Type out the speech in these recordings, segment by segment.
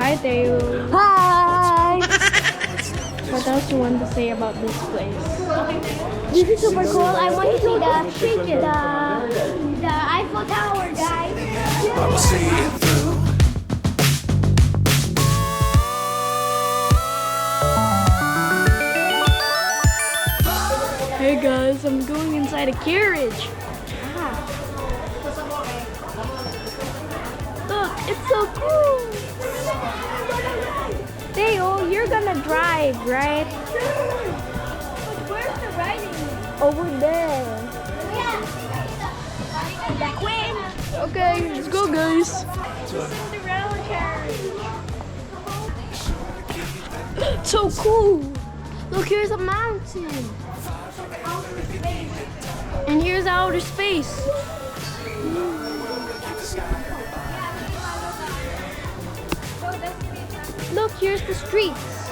Hi, Theo. Hi! What else you want to say about this place? This is super cool. I want to see the Eiffel Tower, guys. I will see it through. Hey guys, I'm going inside a carriage. Look, it's so cool. Theo, you're gonna drive, right? Where's the riding? Over there. That way. Okay, let's go, guys. Cinderella carriage. It's so cool. Look, here's a mountain. And here's outer space. Look, here's the streets.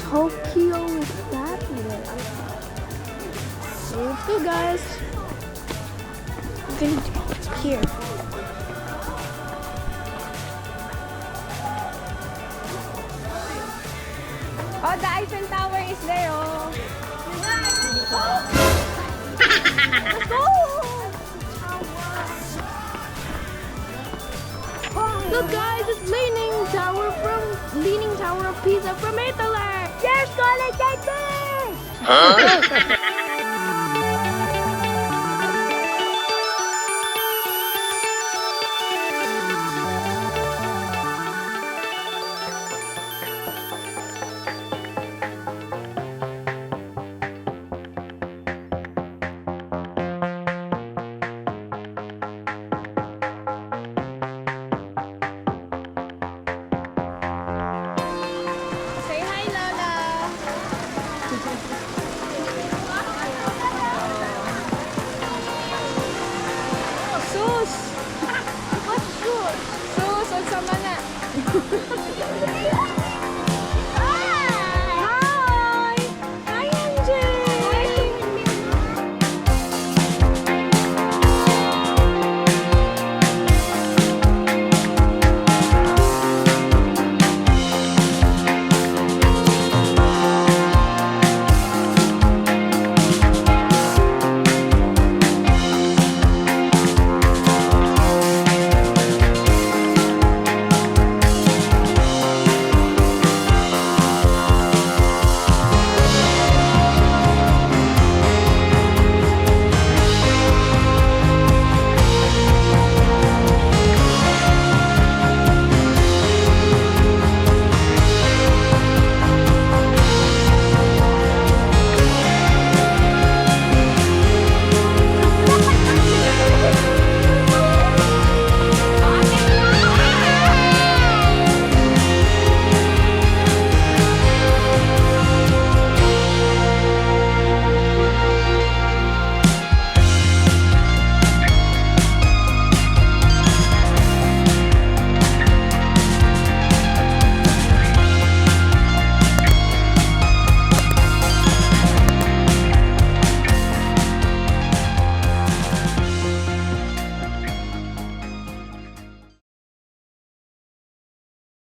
Tokyo is fabulous. Let's go, guys. We're gonna do it here. Oh, the Eiffel Tower is there, oh. Let's go! Look, guys, it's Leaning Tower of Pisa from Italy. There's gonna get this! Say hi, Lola. Sus! What's sus? Sus, unsa man na?